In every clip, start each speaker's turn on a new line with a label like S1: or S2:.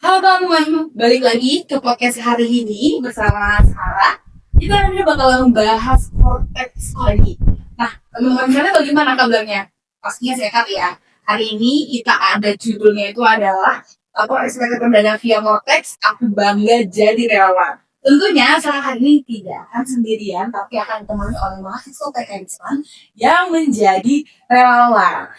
S1: Halo teman-teman, balik lagi ke podcast hari ini bersama Sarah. Kita hari ini bakal membahas Cortex lagi. Nah, teman-teman kalian bagaimana kabarnya? Pastinya sehat ya. Hari ini kita ada judulnya itu adalah Lapor SPT Perdana via Cortex, aku bangga jadi relawan. Tentunya Sarah hari ini tidak akan sendirian, tapi akan ditemani oleh mahasiswa PKN yang menjadi relawan.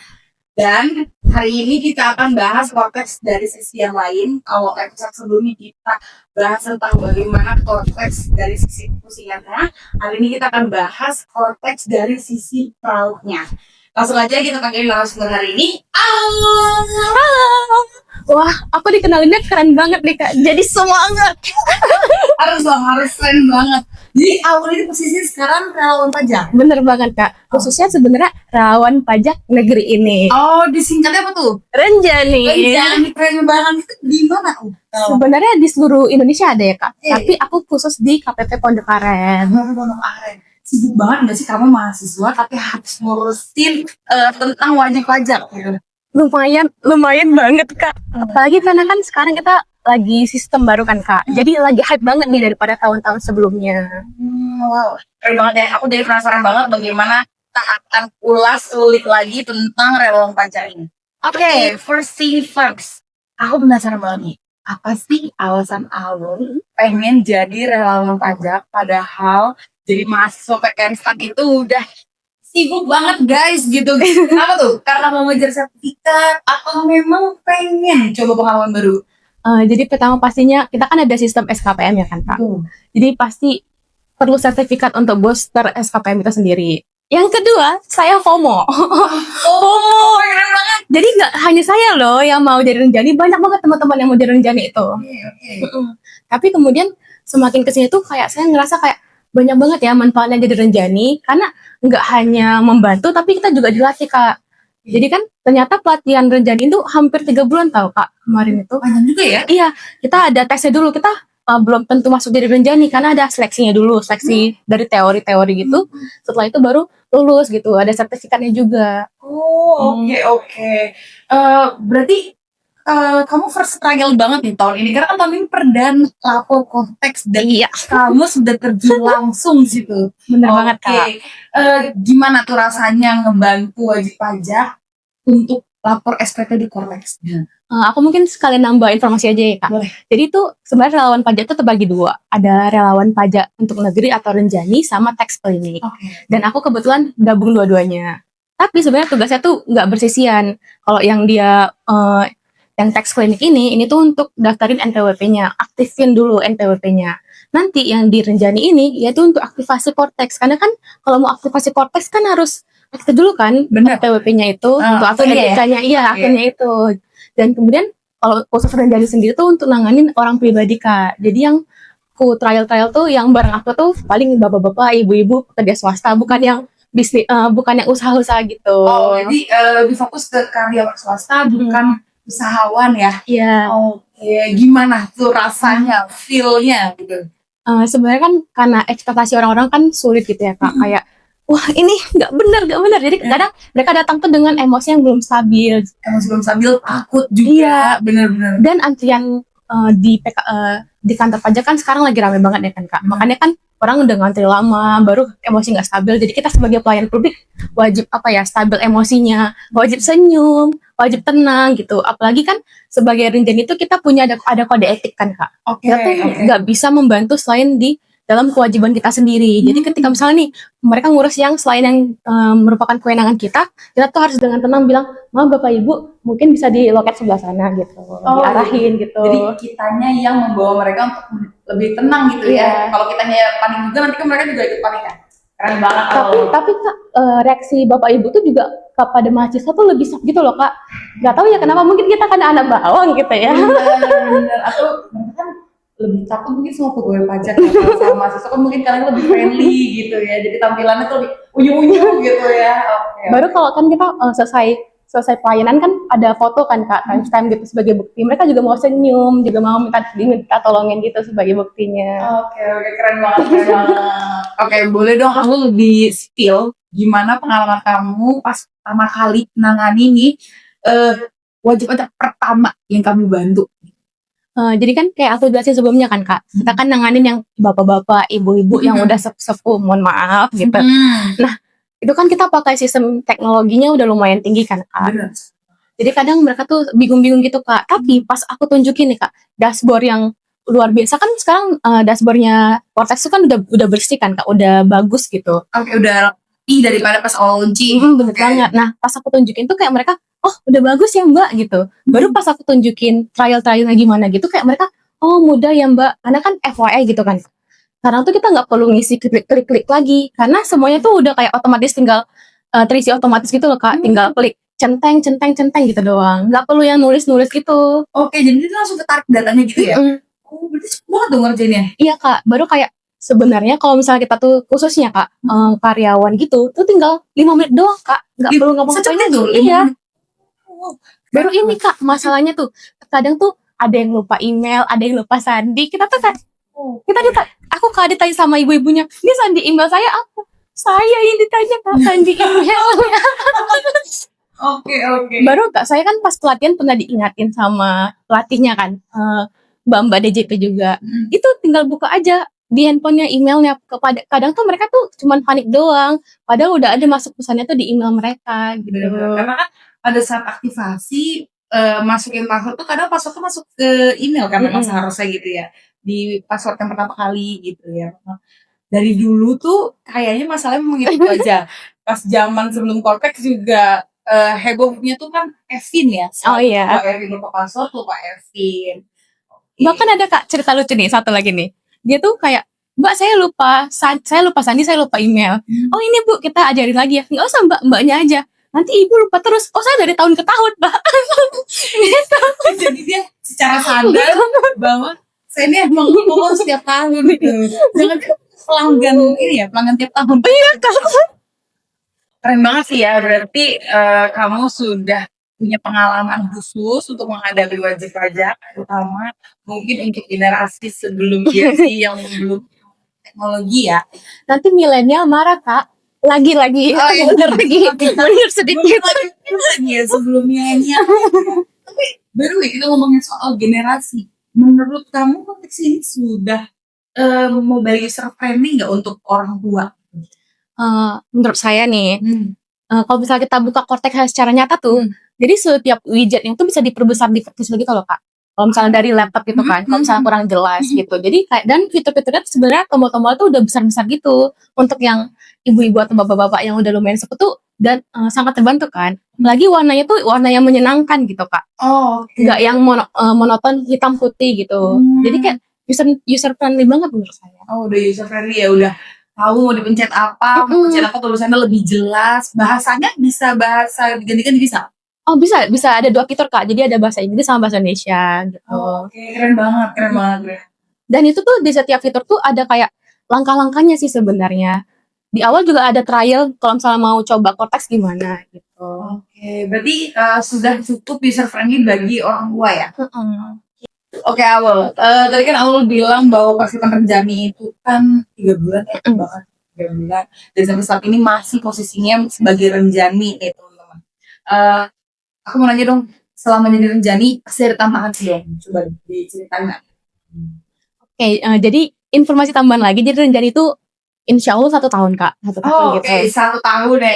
S1: Dan hari ini kita akan bahas konteks dari sisi yang lain. Kalau episode sebelumnya kita bahas tentang bagaimana konteks dari sisi pusingannya, hari ini kita akan bahas konteks dari sisi perawatnya. Langsung aja kita panggil langsung hari ini.
S2: Halo. Wah, aku dikenalinnya keren banget nih Kak. Jadi semangat.
S1: harus keren banget. Jadi awal ini posisi sekarang relawan pajak.
S2: Bener banget Kak. Khususnya sebenarnya relawan pajak negeri ini.
S1: Oh, disingkatnya apa tuh?
S2: Renjani.
S1: Jangan keren banget. Di mana?
S2: Sebenarnya di seluruh Indonesia ada ya Kak. Tapi aku khusus di KPP Pondok Aren.
S1: Pondok Aren. Sibuk banget nggak sih kamu mahasiswa tapi harus ngurusin tentang wajib pajak gitu?
S2: Lumayan banget Kak. Apalagi karena kan sekarang kita lagi sistem baru kan Kak. Jadi lagi hype banget nih daripada tahun-tahun sebelumnya.
S1: Wow, keren banget ya. Aku jadi penasaran banget bagaimana kita akan ulik lagi tentang relawan pajak ini. Oke, first thing first. Aku penasaran banget nih. Apa sih alasan Alun pengen jadi relawan pajak padahal jadi mahasiswa PKN itu udah sibuk banget guys gitu. Kenapa tuh? Karena mau ngejar sertifikat atau memang pengen coba pengalaman baru?
S2: Jadi pertama pastinya kita kan ada sistem SKPM ya kan Kak. Jadi pasti perlu sertifikat untuk booster SKPM itu sendiri. Yang kedua, saya FOMO.
S1: Oh, keren banget.
S2: Jadi nggak hanya saya loh yang mau jadi renjani, banyak banget teman-teman yang mau jadi renjani itu. Tapi kemudian semakin kesini tuh kayak saya ngerasa kayak banyak banget ya manfaatnya jadi renjani, karena nggak hanya membantu tapi kita juga dilatih Kak. Jadi kan ternyata pelatihan renjani itu hampir 3 bulan tahu Kak kemarin itu.
S1: Panjang juga ya?
S2: Iya, kita ada tesnya dulu. Kita belum tentu masuk jadi renjani karena ada seleksinya dulu, seleksi dari teori-teori gitu. Setelah itu baru lulus gitu, ada sertifikatnya juga.
S1: Oh, oke. Berarti kamu first struggle banget nih tahun ini karena kan tahun ini perdana lapor konteks dan kamu sudah terjun langsung situ.
S2: Bener banget Kak.
S1: Gimana tuh rasanya ngebantu wajib pajak untuk lapor SPT di konteks?
S2: Aku mungkin sekalian nambah informasi aja ya Kak.
S1: Boleh.
S2: Jadi itu sebenarnya relawan pajak itu terbagi dua. Ada relawan pajak untuk negeri atau renjani sama tax clinic. Dan aku kebetulan gabung dua-duanya. Tapi sebenarnya tugasnya tuh nggak bersisian. Kalau yang dia yang tax clinic ini tuh untuk daftarin NPWP-nya, aktifin dulu NPWP-nya. Nanti yang di renjani ini yaitu untuk aktivasi Cortex. Karena kan kalau mau aktivasi Cortex kan harus aktif dulu kan NPWP-nya itu untuk akun NIK-nya, akunnya itu. Dan kemudian kalau khusus renjani sendiri tuh untuk nanganin orang pribadi Kak. Jadi yang trial tuh yang bareng aku tuh paling bapak-bapak, ibu-ibu pekerja swasta, bukan yang bisnis, bukan yang usaha-usaha gitu.
S1: Oh, jadi lebih fokus ke karyawan swasta, bukan usahawan ya?
S2: Iya.
S1: Oke, gimana tuh rasanya, feel-nya gitu?
S2: Sebenarnya kan karena ekspektasi orang-orang kan sulit gitu ya Kak. Kayak wah ini nggak benar. Jadi kadang mereka datang tuh dengan emosi yang belum stabil.
S1: Takut juga.
S2: Iya.
S1: Bener-bener.
S2: Dan antrian di kantor pajak kan sekarang lagi rame banget ya kan Kak. Makanya kan orang udah ngantri lama, baru emosi nggak stabil. Jadi kita sebagai pelayan publik wajib stabil emosinya, wajib senyum, wajib tenang gitu. Apalagi kan sebagai renjani itu kita punya ada kode etik kan Kak. Kita tuh nggak bisa membantu selain di dalam kewajiban kita sendiri. Jadi ketika misalnya nih mereka ngurus yang selain yang merupakan kewenangan kita tuh harus dengan tenang bilang, "Maaf Bapak Ibu, mungkin bisa di loket sebelah sana gitu." Diarahin gitu.
S1: Jadi kitanya yang membawa mereka untuk lebih tenang gitu ya. Kalau kitanya panik juga nanti kan mereka juga ikut panik kan. Keren banget.
S2: Tapi Kak, reaksi Bapak Ibu tuh juga kepada mahasiswa tuh lebih soft gitu loh Kak. Gak tahu ya kenapa, mungkin kita kan anak bawang gitu ya.
S1: Bener. Atau kan lebih takut mungkin sama pegawai pajak ya. Sama mahasiswa kan mungkin kalian lebih friendly gitu ya. Jadi tampilannya tuh lebih unyu-unyu gitu ya.
S2: Baru kalau kan kita selesai pelayanan kan ada foto kan Kak, timestamp gitu sebagai bukti. Mereka juga mau senyum, juga mau diminta tolongin gitu sebagai buktinya.
S1: Oke, keren banget. Oke, boleh dong kamu lebih spill gimana pengalaman kamu pas pertama kali nangani nih wajib pajak pertama yang kamu bantu?
S2: Jadi kan kayak aku jelasin sebelumnya kan Kak, kita kan nanganin yang bapak-bapak, ibu-ibu yang udah sepuh, mohon maaf gitu. Nah, itu kan kita pakai sistem teknologinya udah lumayan tinggi kan Kak.
S1: Bener.
S2: Jadi kadang mereka tuh bingung-bingung gitu Kak. Tapi pas aku tunjukin nih Kak, dashboard yang luar biasa kan sekarang dashboardnya Cortex itu kan udah bersih kan Kak, udah bagus gitu.
S1: Oke, udah lebih daripada pas awal launching.
S2: Bener banget. Nah, pas aku tunjukin tuh kayak mereka, oh udah bagus ya Mbak gitu. Baru pas aku tunjukin trial-trialnya gimana gitu, kayak mereka, oh mudah ya Mbak. Karena kan FYI gitu kan. Sekarang tuh kita nggak perlu ngisi klik-klik lagi, karena semuanya tuh udah kayak otomatis tinggal terisi otomatis gitu loh Kak. Tinggal klik centeng gitu doang. Nggak perlu yang nulis-nulis gitu.
S1: Oke, jadi itu langsung ketarik datanya gitu ya? Oh, berarti cepet banget dong ngerjainnya.
S2: Iya Kak, baru kayak sebenarnya kalau misalnya kita tuh khususnya Kak, karyawan gitu, tuh tinggal 5 menit doang Kak, nggak perlu
S1: Secepat
S2: ngapa-ngapain
S1: itu?
S2: lagi. Iya,
S1: Oh,
S2: baru ini Kak, masalahnya tuh kadang tuh ada yang lupa email, ada yang lupa sandi. Kita tuh kayak, aku Kak ditanya sama ibu-ibunya, ini sandi email saya apa? Saya yang ditanya Kak sandi emailnya.
S1: Oke.
S2: Baru Kak, saya kan pas pelatihan pernah diingatin sama pelatihnya kan, Mbak DJP juga. Itu tinggal buka aja di handphonenya emailnya. Kadang tuh mereka tuh cuman panik doang, padahal udah ada masuk pesannya tuh di email mereka gitu.
S1: Bener-bener. Karena kan pada saat aktivasi masukin password tuh kadang password tuh masuk ke email kan memang seharusnya gitu ya. Di password yang pertama kali gitu ya. Dari dulu tuh kayaknya masalahnya memang itu aja. Pas zaman sebelum Cortex juga hebohnya tuh kan Evin ya.
S2: Oh iya.
S1: Lupa Evin, lupa password, lupa Evin.
S2: Bahkan ada Kak cerita lucu nih, satu lagi nih. Dia tuh kayak, Mbak saya lupa sandi, saya lupa email. Oh ini Bu, kita ajarin lagi ya. Nggak usah mbaknya aja. Nanti ibu lupa terus. Oh saya dari tahun ke tahun Mbak.
S1: Jadi dia secara sadar bahwa saya ini emang ngomong setiap tahun gitu. Jangan pelanggan ini ya, pelanggan tiap tahun.
S2: Iya Kak.
S1: Keren banget sih ya, berarti kamu sudah punya pengalaman khusus untuk menghadapi wajib pajak, terutama mungkin untuk generasi sebelum Gen Z yang belum teknologi ya.
S2: Nanti milenial marah Kak. Lagi-lagi.
S1: Oh, iya.
S2: Bener sedikit.
S1: Lagi ya sebelumnya. Tapi baru ya kita ngomongin soal generasi. Menurut kamu konteks ini sudah mobile user friendly nggak untuk orang tua?
S2: Menurut saya nih, kalau misalnya kita buka Cortex secara nyata tuh, jadi setiap widgetnya itu bisa diperbesar gitu loh Kak. Kalau misalnya dari laptop gitu kan, kalau misalnya kurang jelas gitu. Jadi kayak, dan fitur-fiturnya tuh sebenarnya tombol-tombol tuh udah besar-besar gitu untuk yang ibu-ibu atau bapak-bapak yang udah lumayan sepuh tuh, dan sangat terbantu kan. Lagi warnanya tuh warna yang menyenangkan gitu Kak.
S1: Oh, oke.
S2: Nggak yang monoton hitam putih gitu. Jadi kayak user friendly banget menurut saya.
S1: Oh, udah user friendly ya, udah tahu mau dipencet apa, mau pencet apa tulisannya lebih jelas. Bahasanya bisa bahasa diganti-ganti bisa.
S2: Oh bisa ada 2 fitur Kak. Jadi ada bahasa Inggris sama bahasa Indonesia gitu.
S1: Oke, keren banget.
S2: Dan itu tuh di setiap fitur tuh ada kayak langkah-langkahnya sih sebenarnya. Di awal juga ada trial kalau misalnya mau coba Cortex gimana gitu.
S1: Oke, berarti sudah cukup user friendly bagi orang tua ya. Oke, Awal. Tadi kan Awal bilang bahwa pasti Renjani itu kan 3 bulan ya, bahkan 3 bulan. Dan sampai saat ini masih posisinya sebagai Renjani nih teman-teman. Aku mau nanya dong, selama jadi Renjani pasti ada tambahan sih dong. Coba diceritain.
S2: Oke, jadi informasi tambahan lagi. Jadi Renjani itu insya Allah 1 tahun Kak. 1 tahun gitu.
S1: Oke, 1 tahun ya.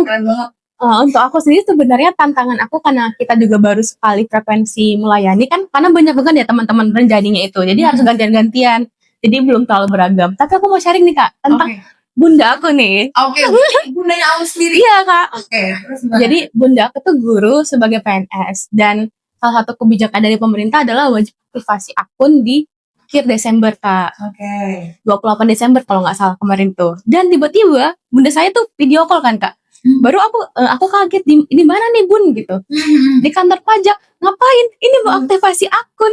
S1: Keren banget.
S2: Untuk aku sendiri sebenarnya tantangan aku karena kita juga baru sekali frekuensi melayani kan, karena banyak banget ya teman-teman Renjaninya itu, jadi harus gantian-gantian, jadi belum terlalu beragam. Tapi aku mau sharing nih Kak tentang bunda aku nih.
S1: Oke, bundanya aku sendiri.
S2: Iya Kak.
S1: Oke.
S2: Jadi bunda aku tuh guru sebagai PNS, dan salah satu kebijakan dari pemerintah adalah wajib aktivasi akun di akhir Desember Kak.
S1: Oke.
S2: 28 Desember kalau nggak salah kemarin tuh. Dan tiba-tiba bunda saya tuh video call kan Kak. Baru aku kaget, di mana nih Bun gitu. Di kantor pajak. Ngapain? Ini mau aktivasi akun.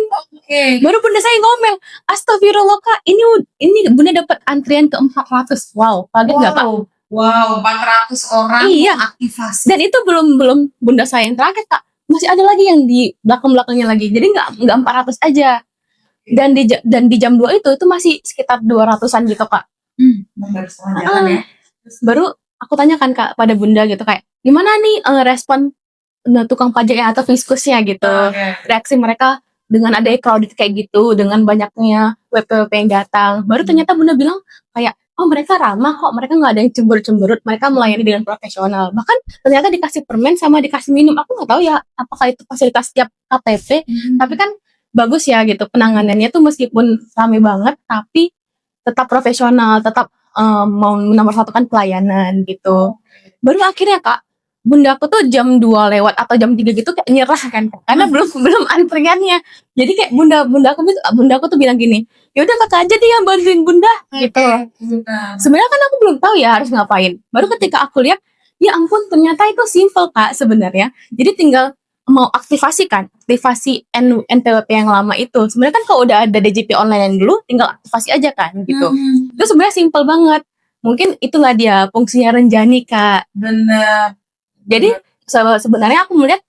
S2: Baru bunda saya ngomel, astagfirullah Kak, ini bunda dapat antrian ke 400. Wow, kaget nggak Kak?
S1: Wow, 400 orang aktivasi.
S2: Dan itu belum bunda saya yang terakhir Kak. Masih ada lagi yang di belakang-belakangnya lagi. Jadi nggak 400 aja. Dan di jam 2 itu masih sekitar 200-an gitu Kak.
S1: Baru setengah jalan ya.
S2: Baru aku tanyakan Kak pada bunda gitu, kayak gimana nih respon tukang pajaknya atau fiskusnya gitu. Reaksi mereka, dengan ada crowded kayak gitu, dengan banyaknya WP-WP yang datang, baru ternyata Bunda bilang kayak, oh mereka ramah kok, mereka nggak ada yang cemberut-cemberut, mereka melayani dengan profesional. Bahkan ternyata dikasih permen sama dikasih minum. Aku nggak tahu ya apakah itu fasilitas tiap KTP, tapi kan bagus ya gitu penanganannya tuh, meskipun rame banget tapi tetap profesional, tetap mau menomorsatukan pelayanan gitu. Baru akhirnya Kak, bundaku tuh jam 2 lewat atau jam 3 gitu kayak nyerah kan, karena belum belum antriannya. Jadi kayak bundaku tuh bilang gini, ya udah kakak aja deh yang bantuin bunda gitu. Sebenarnya kan aku belum tahu ya harus ngapain. Baru ketika aku lihat, ya ampun ternyata itu simple Kak sebenarnya. Jadi tinggal mau aktivasi NPWP yang lama itu. Sebenarnya kan kalau udah ada DJP online yang dulu, tinggal aktivasi aja kan gitu. Itu sebenarnya simple banget. Mungkin itulah dia fungsinya Renjani Kak.
S1: Bener.
S2: Jadi sebenarnya aku melihat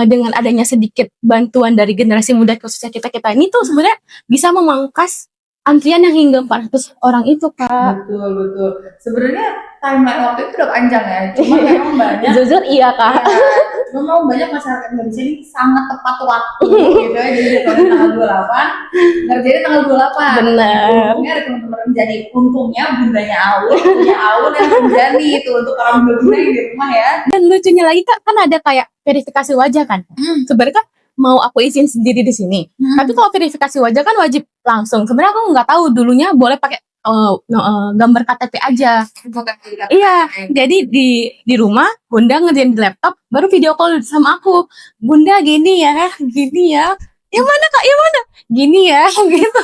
S2: dengan adanya sedikit bantuan dari generasi muda khususnya kita ini tuh sebenarnya bisa memangkas antrian yang hingga 400 orang itu Kak.
S1: Betul. Sebenarnya timeline waktu itu udah panjang ya, cuma memang banyak.
S2: Jujur iya Kak.
S1: Ya, memang banyak masyarakat Indonesia ini sangat tepat waktu gitu ya. Jadi dari tanggal 28 ngerjain tanggal 28.
S2: Bener.
S1: Untungnya ada teman-teman menjadi, untungnya bundanya punya Aul yang menjadi itu untuk orang bunda yang di rumah ya.
S2: Dan lucunya lagi Kak, kan ada kayak verifikasi wajah kan. Sebenarnya kan mau aku izin sendiri di sini. Tapi kalau verifikasi wajah kan wajib langsung. Sebenarnya aku nggak tahu dulunya boleh pakai gambar KTP aja. Iya, jadi di rumah Bunda ngerjain di laptop, baru video call sama aku. Bunda gini ya. Yang mana Kak? Yang mana? Gini ya, gitu.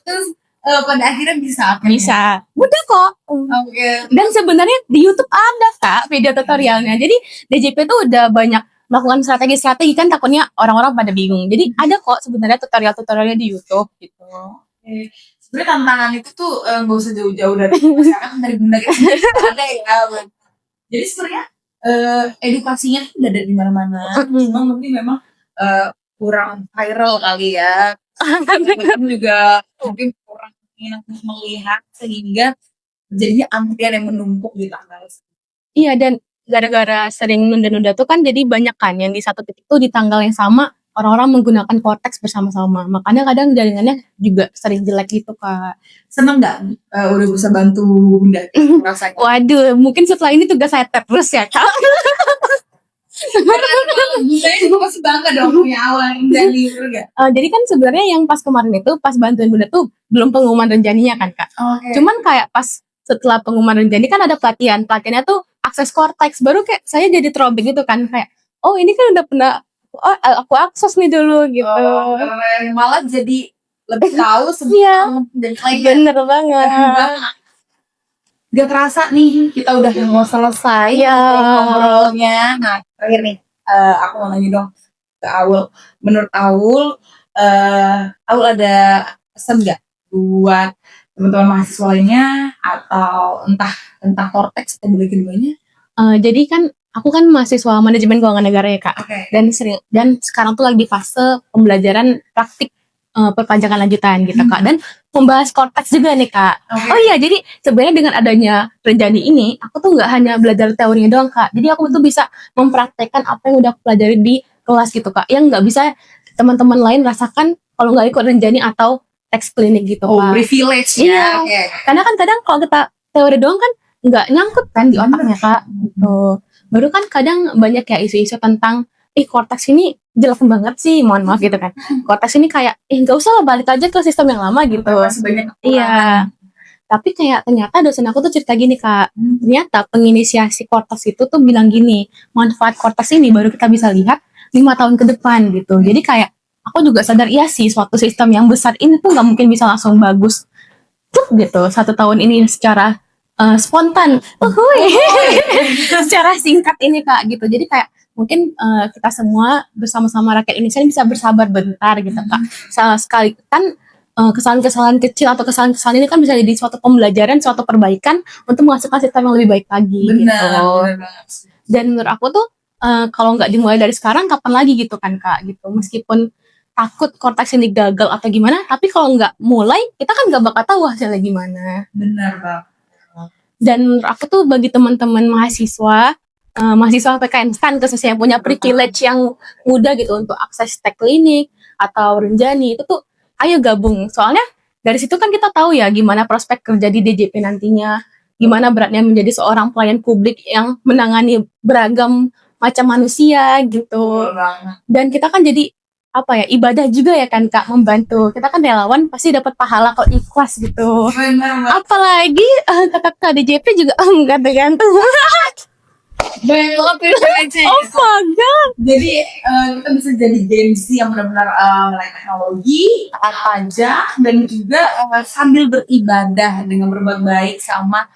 S1: Terus pada akhirnya bisa.
S2: Bisa. Mudah kok.
S1: Oke.
S2: Dan sebenarnya di YouTube ada Kak video tutorialnya. Jadi DJP tuh udah banyak melakukan strategi kan, takutnya orang-orang pada bingung. Jadi ada kok sebenarnya tutorialnya di YouTube gitu.
S1: Sebenarnya tantangan itu tuh nggak usah jauh-jauh dari masyarakat, dari bunda kita sendiri ada ya. Jadi sebenarnya edukasinya tuh udah dari mana-mana. Cuma mungkin memang kurang viral kali ya. Teman-teman juga mungkin kurang enak melihat sehingga jadinya antrian yang menumpuk di tanggal.
S2: Iya, dan gara-gara sering nunda-nunda tuh kan jadi banyak kan yang di satu titik tuh di tanggal yang sama orang-orang menggunakan Cortex bersama-sama. Makanya kadang jaringannya juga sering jelek gitu Kak.
S1: Seneng nggak udah bisa bantu bunda rasanya?
S2: Waduh, mungkin setelah ini tugas saya terus ya Kak.
S1: Saya juga masih bangga dong punya awal dari enggak?
S2: Jadi kan sebenarnya yang pas kemarin itu pas bantuin bunda tuh belum pengumuman Renjaninya kan Kak. Cuman kayak pas setelah pengumuman Renjani kan ada pelatihannya tuh akses Cortex, baru kayak saya jadi throwback gitu kan, kayak oh ini kan udah pernah aku akses nih dulu gitu.
S1: Malah jadi lebih tahu
S2: Iya,
S1: dan
S2: bener banget.
S1: Gak terasa nih kita udah mau selesai ngobrolnya. Nah terakhir nih aku mau nanya dong ke Aul. Menurut Aul ada pesan nggak buat teman-teman mahasiswa lainnya atau entah Cortex atau boleh keduanya?
S2: Jadi kan aku kan mahasiswa manajemen keuangan negara ya Kak. Dan sekarang tuh lagi di fase pembelajaran praktik perpanjangan lanjutan gitu Kak, dan membahas Cortex juga nih Kak. Oh iya, jadi sebenarnya dengan adanya Renjani ini aku tuh nggak hanya belajar teorinya doang Kak, jadi aku tuh bisa mempraktekkan apa yang udah aku pelajari di kelas gitu Kak, yang nggak bisa teman-teman lain rasakan kalau nggak ikut Renjani atau teks klinik gitu Kak.
S1: Privilege
S2: ya. Iya. Karena kan kadang kalau kita teori doang kan nggak nyangkut kan di otaknya Kak. Baru kan kadang banyak ya isu-isu tentang Cortex ini jelek banget sih, mohon maaf gitu kan. Cortex ini kayak nggak usah lah, balik aja ke sistem yang lama gitu. Iya. Tapi kayak ternyata dosen aku tuh cerita gini Kak, ternyata penginisiasi Cortex itu tuh bilang gini, manfaat Cortex ini baru kita bisa lihat 5 tahun ke depan gitu. Jadi kayak aku juga sadar, iya sih suatu sistem yang besar ini tuh nggak mungkin bisa langsung bagus gitu 1 tahun ini secara spontan, secara singkat ini Kak gitu. Jadi kayak mungkin kita semua bersama-sama rakyat Indonesia ini bisa bersabar bentar gitu Kak. Sekali kan kesalahan-kesalahan kecil atau kesalahan-kesalahan ini kan bisa jadi suatu pembelajaran, suatu perbaikan untuk menghasilkan sistem yang lebih baik lagi. Benar. Dan menurut aku tuh kalau nggak dimulai dari sekarang, kapan lagi gitu kan Kak gitu. Meskipun takut Cortex ini gagal atau gimana, tapi kalau nggak mulai, kita kan nggak bakal tahu hasilnya gimana.
S1: Benar Bang.
S2: Dan menurut aku tuh bagi teman-teman mahasiswa, mahasiswa PKN STAN khususnya yang punya privilege yang mudah gitu untuk akses tek klinik atau Renjani itu tuh ayo gabung. Soalnya dari situ kan kita tahu ya gimana prospek kerja di DJP nantinya, gimana beratnya menjadi seorang pelayan publik yang menangani beragam macam manusia gitu.
S1: Betul banget.
S2: Dan kita kan jadi apa ya, ibadah juga ya kan Kak, membantu. Kita kan relawan pasti dapat pahala kalau ikhlas gitu.
S1: Benar.
S2: Apalagi kakak DJP juga enggak tergantung.
S1: Banyak banget pilihan.
S2: Oh my god.
S1: Jadi kita bisa jadi Gen Z yang benar-benar melek teknologi, taat pajak, dan juga sambil beribadah dengan berbuat baik sama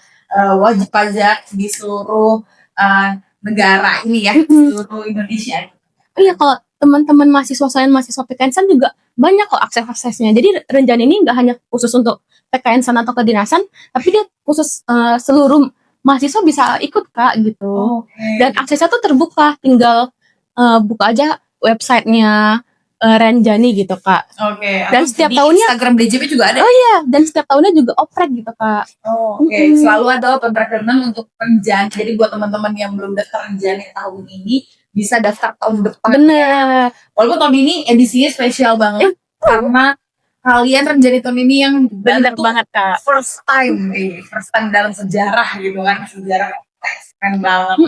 S1: wajib pajak di seluruh negara ini ya, seluruh Indonesia.
S2: Iya, kalau teman-teman mahasiswa selain mahasiswa PKN juga banyak kok akses-aksesnya. Jadi Renjani ini nggak hanya khusus untuk PKN atau kedinasan, tapi dia khusus seluruh mahasiswa bisa ikut Kak gitu. Dan aksesnya tuh terbuka, tinggal buka aja websitenya Renjani gitu Kak.
S1: Oke.
S2: Dan setiap tahunnya
S1: Instagram DJP juga ada.
S2: Oh iya, dan setiap tahunnya juga oprek gitu Kak.
S1: Oke. Selalu ada open recruitment untuk Renjani. Jadi buat teman-teman yang belum daftar Renjani tahun ini bisa daftar tahun depan.
S2: Bener.
S1: Walaupun tahun ini edisinya spesial banget karena kalian Renjani tahun ini yang
S2: Bener banget Kak.
S1: first time dalam sejarah gitu kan, sejarah tes keren banget.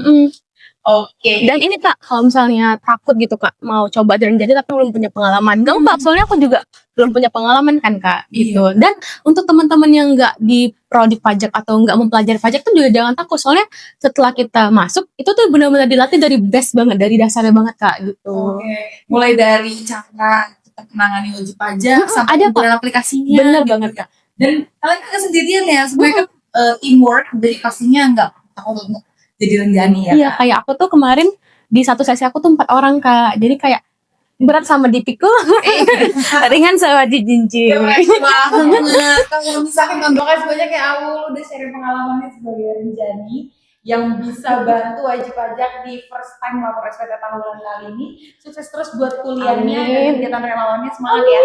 S1: Oke.
S2: Dan ini Kak, kalau misalnya takut gitu Kak, mau coba di Renjani tapi belum punya pengalaman, gampang. Soalnya aku juga belum punya pengalaman kan Kak, gitu. Dan untuk teman-teman yang nggak di prodi pajak atau nggak mempelajari pajak tuh juga jangan takut. Soalnya setelah kita masuk, itu tuh benar-benar dilatih dari base banget, dari dasarnya banget Kak, gitu.
S1: Oke. Mulai dari cara kita menangani wajib pajak sampai
S2: ada
S1: penggunaan aplikasinya.
S2: Bener banget Kak.
S1: Dan kalian kan sendirian ya, semuanya kan teamwork, jadi pastinya nggak takut untuk jadi Renjani ya.
S2: Iya, kayak aku tuh kemarin di satu sesi aku tuh 4 orang Kak. Jadi kayak berat sama dipikul, ringan sama dijinjing.
S1: Keren banget. Kalau misalkan contohnya sebanyak kayak aku udah share pengalamannya sebagai Renjani yang bisa bantu wajib pajak di first time lapor SPT tahunan kali ini. Sukses terus buat kuliahnya dan kegiatan relawannya, semangat ya.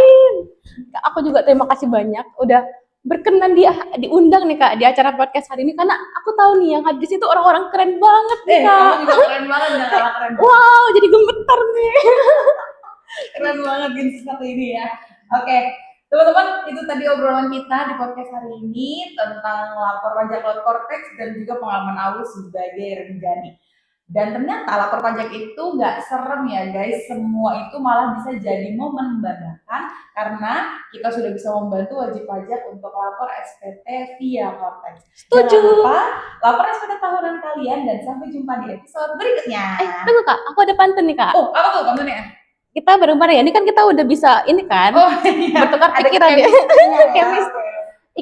S2: Kak, aku juga terima kasih banyak udah berkenan diundang nih Kak di acara podcast hari ini, karena aku tahu nih yang hadir di situ orang-orang keren banget nih Kak.
S1: Kamu juga keren banget, gak kalah keren.
S2: Wow, jadi gemetar nih.
S1: Keren banget Gen Z satu ini ya. Oke, teman-teman, itu tadi obrolan kita di podcast hari ini tentang lapor pajak Cloud Cortex dan juga pengalaman Awi sebagai Renjani. Dan ternyata lapor pajak itu nggak serem ya guys, semua itu malah bisa jadi momen membanggakan karena kita sudah bisa membantu wajib pajak untuk lapor SPT via Cortex.
S2: Setuju.
S1: Jangan lupa lapor SPT tahunan kalian dan sampai jumpa di episode berikutnya.
S2: Tunggu Kak, aku ada pantun nih Kak.
S1: Oh, apa tuh pantunnya?
S2: Kita bareng-bareng ya, ini kan kita udah bisa ini kan,
S1: iya.
S2: bertukar pikiran ya.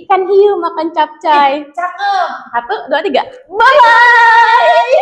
S2: Ikan hiu makan capcay.
S1: Cakep.
S2: 1, 2, 3. Bye-bye.